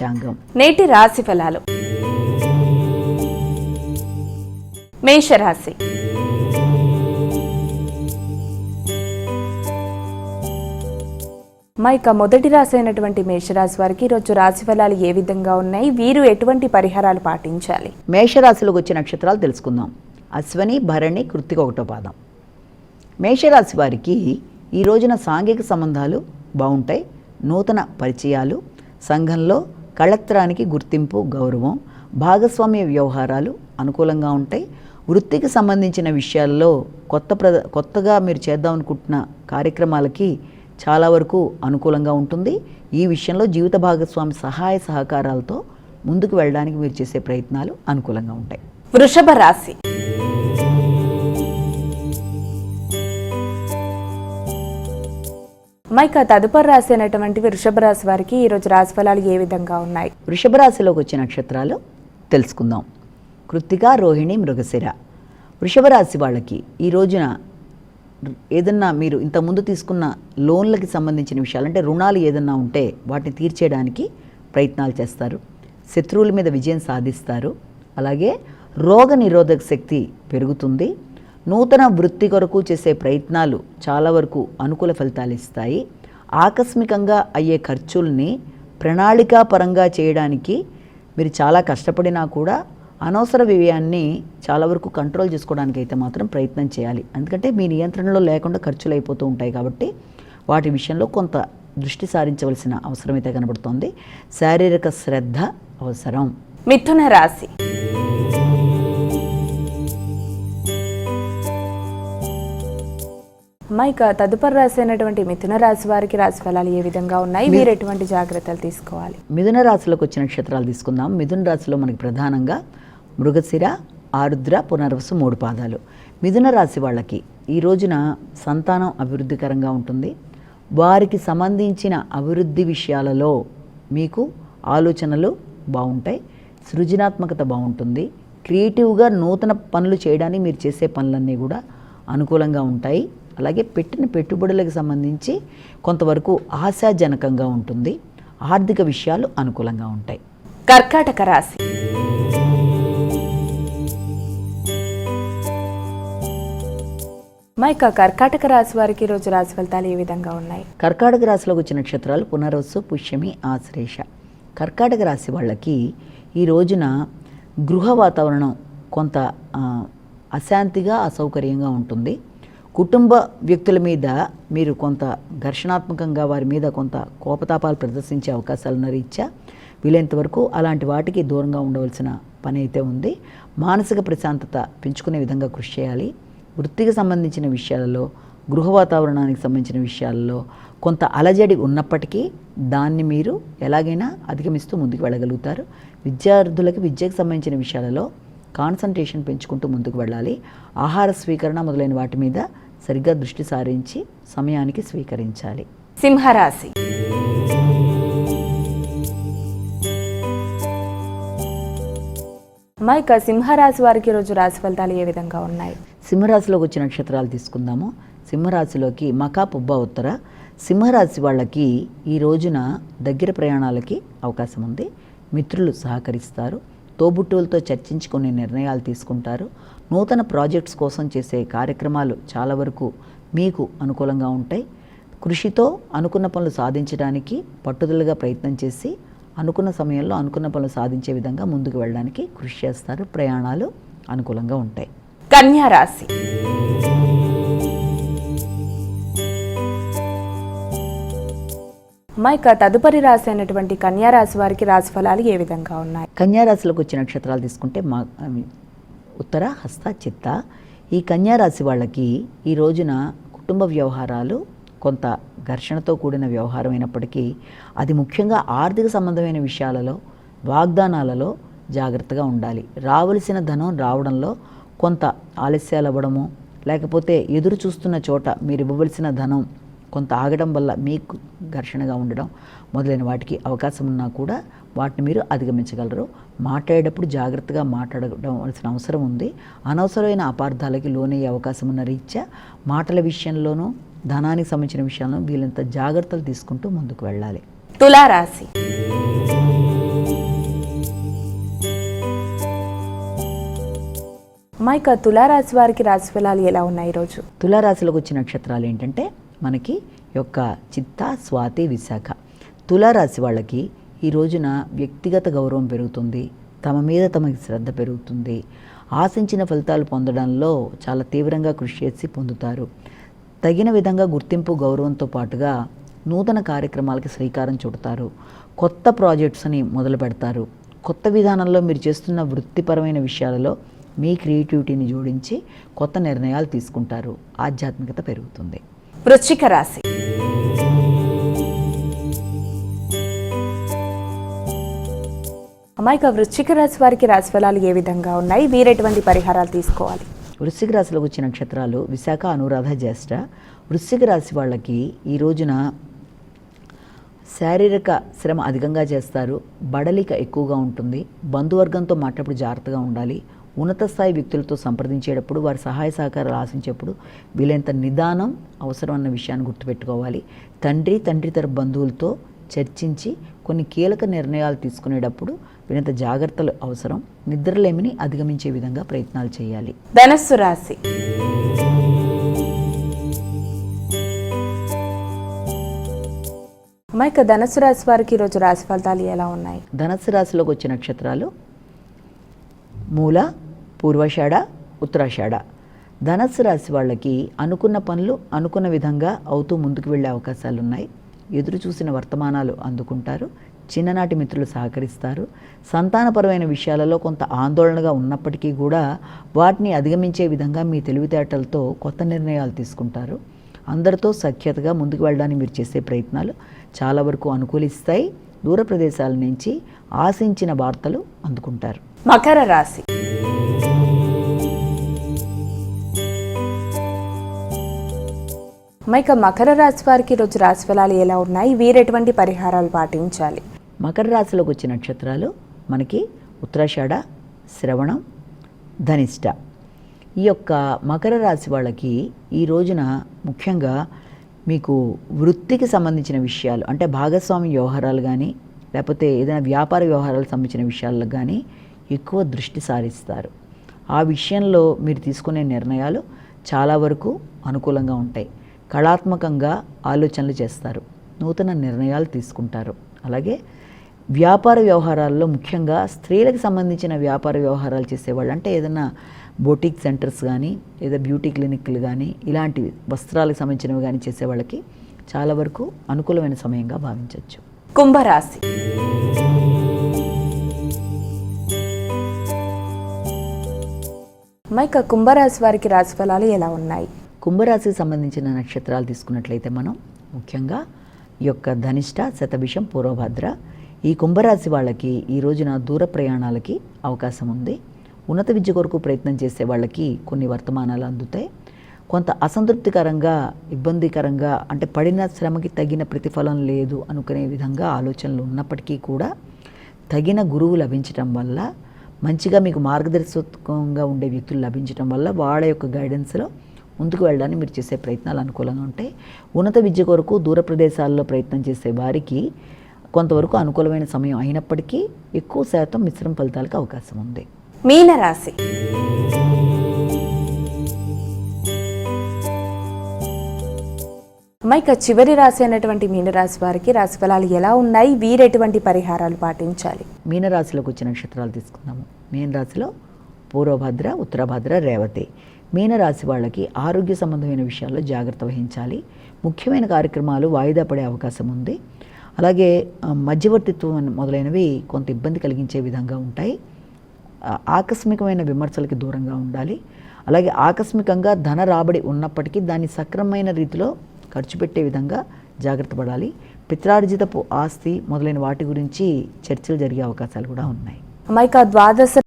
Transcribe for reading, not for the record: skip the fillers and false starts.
పంచాంగం. నేటి రాశి ఫలాలు. మేషరాశి. ఇక మొదటి రాశి అయినటువంటి మేషరాశి వారికి ఈరోజు రాశి ఫలాలు ఏ విధంగా ఉన్నాయి, వీరు ఎటువంటి పరిహారాలు పాటించాలి? మేషరాశిలోకి వచ్చే నక్షత్రాలు తెలుసుకుందాం. అశ్వని, భరణి, కృత్తిక 1వ పాదం. మేషరాశి వారికి ఈ రోజున సాంఘిక సంబంధాలు బాగుంటాయి. నూతన పరిచయాలు, సంఘంలో కళత్రానికి గుర్తింపు, గౌరవం, భాగస్వామ్య వ్యవహారాలు అనుకూలంగా ఉంటాయి. వృత్తికి సంబంధించిన విషయాల్లో కొత్తగా మీరు చేద్దాం అనుకుంటున్న కార్యక్రమాలకి చాలా వరకు అనుకూలంగా ఉంటుంది. ఈ విషయంలో జీవిత భాగస్వామి సహాయ సహకారాలతో ముందుకు వెళ్ళడానికి మీరు చేసే ప్రయత్నాలు అనుకూలంగా ఉంటాయి. వృషభ రాశి. ఇక తదుపరి రాశి అయినటువంటి వృషభ రాశి వారికి ఈరోజు రాశి ఫలాలు ఏ విధంగా ఉన్నాయి? వృషభ రాశిలోకి వచ్చే నక్షత్రాలు తెలుసుకుందాం. కృత్తిక, రోహిణి, మృగశిర. వృషభ రాశి వాళ్ళకి ఈ రోజున ఏదన్నా మీరు ఇంతకుముందు తీసుకున్న లోన్లకి సంబంధించిన విషయాలు, అంటే రుణాలు ఏదన్నా ఉంటే వాటిని తీర్చేయడానికి ప్రయత్నాలు చేస్తారు. శత్రువుల మీద విజయం సాధిస్తారు. అలాగే రోగ నిరోధక శక్తి పెరుగుతుంది. నూతన వృత్తి కొరకు చేసే ప్రయత్నాలు చాలా వరకు అనుకూల ఫలితాలు ఇస్తాయి. ఆకస్మికంగా అయ్యే ఖర్చుల్ని ప్రణాళికాపరంగా చేయడానికి మీరు చాలా కష్టపడినా కూడా అనవసర వ్యయాన్ని చాలా వరకు కంట్రోల్ చేసుకోవడానికి అయితే మాత్రం ప్రయత్నం చేయాలి. ఎందుకంటే మీ నియంత్రణలో లేకుండా ఖర్చులు అయిపోతూ ఉంటాయి కాబట్టి వాటి విషయంలో కొంత దృష్టి సారించవలసిన అవసరం అయితే కనబడుతోంది. శారీరక శ్రద్ధ అవసరం. మిథున రాశి. ఇక తదుపరి రాశి అయినటువంటి మిథున రాశి వారికి రాశి ఫలాలు ఏ విధంగా ఉన్నాయి, మీరు ఎటువంటి జాగ్రత్తలు తీసుకోవాలి? మిథున రాశిలోకి వచ్చిన నక్షత్రాలు తీసుకుందాం. మిథున రాశిలో మనకి ప్రధానంగా మృగశిర, ఆరుద్ర, పునర్వసు 3 పాదాలు. మిథున రాశి వాళ్ళకి ఈ రోజున సంతానం అభివృద్ధికరంగా ఉంటుంది. వారికి సంబంధించిన అభివృద్ధి విషయాలలో మీకు ఆలోచనలు బాగుంటాయి. సృజనాత్మకత బాగుంటుంది. క్రియేటివ్గా నూతన పనులు చేయడానికి మీరు చేసే పనులన్నీ కూడా అనుకూలంగా ఉంటాయి. అలాగే పెట్టిన పెట్టుబడులకు సంబంధించి కొంతవరకు ఆశాజనకంగా ఉంటుంది. ఆర్థిక విషయాలు అనుకూలంగా ఉంటాయి. కర్కాటక రాశి. ఇక కర్కాటక రాశి వారికి ఈరోజు రాశి ఫలితాలు ఏ విధంగా ఉన్నాయి? కర్కాటక రాశిలోకి వచ్చిన నక్షత్రాలు పునర్వసు, పుష్యమి, ఆశ్లేష. కర్కాటక రాశి వాళ్ళకి ఈ రోజున గృహ వాతావరణం కొంత అశాంతిగా, అసౌకర్యంగా ఉంటుంది. కుటుంబ వ్యక్తుల మీద మీరు కొంత ఘర్షణాత్మకంగా వారి మీద కొంత కోపతాపాలు ప్రదర్శించే అవకాశాలున్న రీత్యా వీలైనంత వరకు అలాంటి వాటికి దూరంగా ఉండవలసిన పని అయితే ఉంది. మానసిక ప్రశాంతత పెంచుకునే విధంగా కృషి చేయాలి. వృత్తికి సంబంధించిన విషయాలలో, గృహ వాతావరణానికి సంబంధించిన విషయాలలో కొంత అలజడి ఉన్నప్పటికీ దాన్ని మీరు ఎలాగైనా అధిగమిస్తూ ముందుకు వెళ్ళగలుగుతారు. విద్యార్థులకి విద్యకు సంబంధించిన విషయాలలో కాన్సన్ట్రేషన్ పెంచుకుంటూ ముందుకు వెళ్ళాలి. ఆహార స్వీకరణ మొదలైన వాటి మీద సరిగ్గా దృష్టి సారించి సమయానికి స్వీకరించాలి. సింహరాశి. ఇక సింహరాశి వారికి ఈరోజు రాశి ఫలితాలు ఏ విధంగా ఉన్నాయి? సింహరాశిలోకి వచ్చిన నక్షత్రాలు తీసుకుందాము. సింహరాశిలోకి మకా, పుబ్బ, ఉత్తర. సింహరాశి వాళ్ళకి ఈ రోజున దగ్గర ప్రయాణాలకి అవకాశం ఉంది. మిత్రులు సహకరిస్తారు. తోబుట్టువులతో చర్చించి కొన్ని నిర్ణయాలు తీసుకుంటారు. నూతన ప్రాజెక్ట్స్ కోసం చేసే కార్యక్రమాలు చాలా వరకు మీకు అనుకూలంగా ఉంటాయి. కృషితో అనుకున్న పనులు సాధించడానికి పట్టుదలగా ప్రయత్నం చేసి అనుకున్న సమయంలో అనుకున్న పనులు సాధించే విధంగా ముందుకు వెళ్ళడానికి కృషి చేస్తారు. ప్రయాణాలు అనుకూలంగా ఉంటాయి. కన్యా రాశి. ఇక తదుపరి రాశి అయినటువంటి కన్యా రాశి వారికి రాశి ఫలాలు ఏ విధంగా ఉన్నాయి? కన్యా రాశిలోకి వచ్చిన నక్షత్రాలు తీసుకుంటే ఉత్తర, హస్త, చిత్త. ఈ కన్యా రాశి వాళ్ళకి ఈ రోజున కుటుంబ వ్యవహారాలు కొంత ఘర్షణతో కూడిన వ్యవహారం అయినప్పటికీ అది ముఖ్యంగా ఆర్థిక సంబంధమైన విషయాలలో, వాగ్దానాలలో జాగ్రత్తగా ఉండాలి. రావలసిన ధనం రావడంలో కొంత ఆలస్యాలు అవ్వడము, లేకపోతే ఎదురు చూస్తున్న చోట మీరు ఇవ్వవలసిన ధనం కొంత ఆగడం వల్ల మీకు ఘర్షణగా ఉండడం మొదలైన వాటికి అవకాశం ఉన్నా కూడా వాటిని మీరు అధిగమించగలరు. మాట్లాడేటప్పుడు జాగ్రత్తగా మాట్లాడడం వలసిన అవసరం ఉంది. అనవసరమైన అపార్థాలకి లోనయ్యే అవకాశం ఉన్న రీత్యా మాటల విషయంలోనూ ధనానికి సంబంధించిన విషయాలను వీళ్ళంత జాగ్రత్తలు తీసుకుంటూ ముందుకు వెళ్ళాలి. తులారాశి. అమ్మా ఇక తులారాశి వారికి రాశి ఫలాలు ఎలా ఉన్నాయి ఈరోజు? తులారాశిలోకి వచ్చిన నక్షత్రాలు ఏంటంటే మనకి యొక్క చిత్త, స్వాతి, విశాఖ. తులారాశి వాళ్ళకి ఈ రోజున వ్యక్తిగత గౌరవం పెరుగుతుంది, తమ మీద తమకి శ్రద్ధ పెరుగుతుంది, ఆశించిన ఫలితాలు పొందడంలో చాలా తీవ్రంగా కృషి చేసి పొందుతారు. తగిన విధంగా గుర్తింపు, గౌరవంతో పాటుగా నూతన కార్యక్రమాలకి శ్రీకారం చుడతారు, కొత్త ప్రాజెక్ట్స్ని మొదలు పెడతారు. కొత్త విధానంలో మీరు చేస్తున్న వృత్తిపరమైన విషయాలలో మీ క్రియేటివిటీని జోడించి కొత్త నిర్ణయాలు తీసుకుంటారు, ఆధ్యాత్మికత పెరుగుతుంది. వృశ్చిక రాశి. అమ్మాయిక వృశ్చిక రాశి వారికి రాశి ఫలాలు ఏ విధంగా ఉన్నాయి? వీరు ఎటువంటి పరిహారాలు తీసుకోవాలి? వృశ్చిక రాశిలోకి వచ్చిన నక్షత్రాలు విశాఖ, అనురాధ, జ్యేష్ఠ. వృశ్చిక రాశి వాళ్ళకి ఈ రోజున శారీరక శ్రమ అధికంగా చేస్తారు, బడలిక ఎక్కువగా ఉంటుంది, బంధువర్గంతో మాట్లాడేప్పుడు జాగ్రత్తగా ఉండాలి, ఉన్నత స్థాయి వ్యక్తులతో సంప్రదించేటప్పుడు వారి సహాయ సహకారాలు ఆశించేప్పుడు వీలైనంత నిదానం అవసరం అన్న విషయాన్ని గుర్తుపెట్టుకోవాలి. తండ్రి తరపు బంధువులతో చర్చించి కొన్ని కీలక నిర్ణయాలు తీసుకునేటప్పుడు వీరంత జాగ్రత్తలు అవసరం. నిద్రలేమిని అధిగమించే విధంగా ప్రయత్నాలు చేయాలి. ధనస్సు రాశి. అమ్మాయిక ధనస్సు రాశి వారికి ఈరోజు రాశి ఫలితాలు ఎలా ఉన్నాయి? ధనస్సు రాశిలోకి వచ్చే నక్షత్రాలు మూల, పూర్వాషాఢ, ఉత్తరాషాఢ. ధనస్సు రాశి వాళ్ళకి అనుకున్న పనులు అనుకున్న విధంగా అవుతూ ముందుకు వెళ్ళే అవకాశాలు ఉన్నాయి. ఎదురు చూసిన వర్తమానాలు అందుకుంటారు, చిన్ననాటి మిత్రులు సహకరిస్తారు. సంతానపరమైన విషయాలలో కొంత ఆందోళనగా ఉన్నప్పటికీ కూడా వాటిని అధిగమించే విధంగా మీ తెలివితేటలతో కొత్త నిర్ణయాలు తీసుకుంటారు. అందరితో సఖ్యతగా ముందుకు వెళ్ళడానికి మీరు చేసే ప్రయత్నాలు చాలా వరకు అనుకూలిస్తాయి. దూర ప్రదేశాల నుంచి ఆశించిన వార్తలు అందుకుంటారు. మకర రాశి. మైక మకర రాశి వారికి ఈరోజు రాశి ఫలాలు ఎలా ఉన్నాయి? వీరు ఎటువంటి పరిహారాలు పాటించాలి? మకర రాశిలోకి వచ్చే నక్షత్రాలు మనకి ఉత్తరాషాఢ, శ్రవణం, ధనిష్ట. ఈ యొక్క మకర రాశి వాళ్ళకి ఈ రోజున ముఖ్యంగా మీకు వృత్తికి సంబంధించిన విషయాలు అంటే భాగస్వామి వ్యవహారాలు కానీ లేకపోతే ఏదైనా వ్యాపార వ్యవహారాలకు సంబంధించిన విషయాలకు కానీ ఎక్కువ దృష్టి సారిస్తారు. ఆ విషయంలో మీరు తీసుకునే నిర్ణయాలు చాలా వరకు అనుకూలంగా ఉంటాయి. కళాత్మకంగా ఆలోచనలు చేస్తారు, నూతన నిర్ణయాలు తీసుకుంటారు. అలాగే వ్యాపార వ్యవహారాల్లో ముఖ్యంగా స్త్రీలకు సంబంధించిన వ్యాపార వ్యవహారాలు చేసేవాళ్ళు అంటే ఏదైనా బొటిక్ సెంటర్స్ కానీ లేదా బ్యూటీ క్లినిక్లు కానీ ఇలాంటి వస్త్రాలకు సంబంధించినవి కానీ చేసేవాళ్ళకి చాలా వరకు అనుకూలమైన సమయంగా భావించవచ్చు. కుంభరాశి. మైక కుంభరాశి వారికి రాశి ఫలాలు ఎలా ఉన్నాయి? కుంభరాశికి సంబంధించిన నక్షత్రాలు తీసుకున్నట్లయితే మనం ముఖ్యంగా ఈ యొక్క ధనిష్ట, శతభిషం, పూర్వభద్ర. ఈ కుంభరాశి వాళ్ళకి ఈ రోజున దూర ప్రయాణాలకి అవకాశం ఉంది. ఉన్నత విద్య కొరకు ప్రయత్నం చేసే వాళ్ళకి కొన్ని వర్తమానాలు అందుతాయి. కొంత అసంతృప్తికరంగా, ఇబ్బందికరంగా అంటే పడిన శ్రమకి తగిన ప్రతిఫలం లేదు అనుకునే విధంగా ఆలోచనలు ఉన్నప్పటికీ కూడా తగిన గురువు లభించటం వల్ల, మంచిగా మీకు మార్గదర్శకంగా ఉండే వ్యక్తులు లభించటం వల్ల వాళ్ళ యొక్క గైడెన్స్లో ముందుకు వెళ్ళడానికి మీరు చేసే ప్రయత్నాలు అనుకూలంగా ఉంటాయి. ఉన్నత విద్య కొరకు దూర ప్రదేశాల్లో ప్రయత్నం చేసే వారికి కొంతవరకు అనుకూలమైన సమయం అయినప్పటికీ ఎక్కువ శాతం మిశ్రమ ఫలితాలకు అవకాశం ఉంది. మీనరాశి. మైక చివరి రాశి అయినటువంటి మీనరాశి వారికి రాశి ఫలాలు ఎలా ఉన్నాయి? వీరు ఎటువంటి పరిహారాలు పాటించాలి? మీనరాశిలోకి వచ్చిన నక్షత్రాలు తీసుకుందాము. మీనరాశిలో పూర్వభద్ర, ఉత్తరభద్ర, రేవతి. మీనరాశి వాళ్ళకి ఆరోగ్య సంబంధమైన విషయాల్లో జాగ్రత్త వహించాలి. ముఖ్యమైన కార్యక్రమాలు వాయిదా పడే అవకాశం ఉంది. అలాగే మధ్యవర్తిత్వం మొదలైనవి కొంత ఇబ్బంది కలిగించే విధంగా ఉంటాయి. ఆకస్మికమైన విమర్శలకి దూరంగా ఉండాలి. అలాగే ఆకస్మికంగా ధన రాబడి ఉన్నప్పటికీ దాన్ని సక్రమమైన రీతిలో ఖర్చు పెట్టే విధంగా జాగ్రత్త పడాలి. పిత్రార్జితపు ఆస్తి మొదలైన వాటి గురించి చర్చలు జరిగే అవకాశాలు కూడా ఉన్నాయి. మైక ద్వాదశ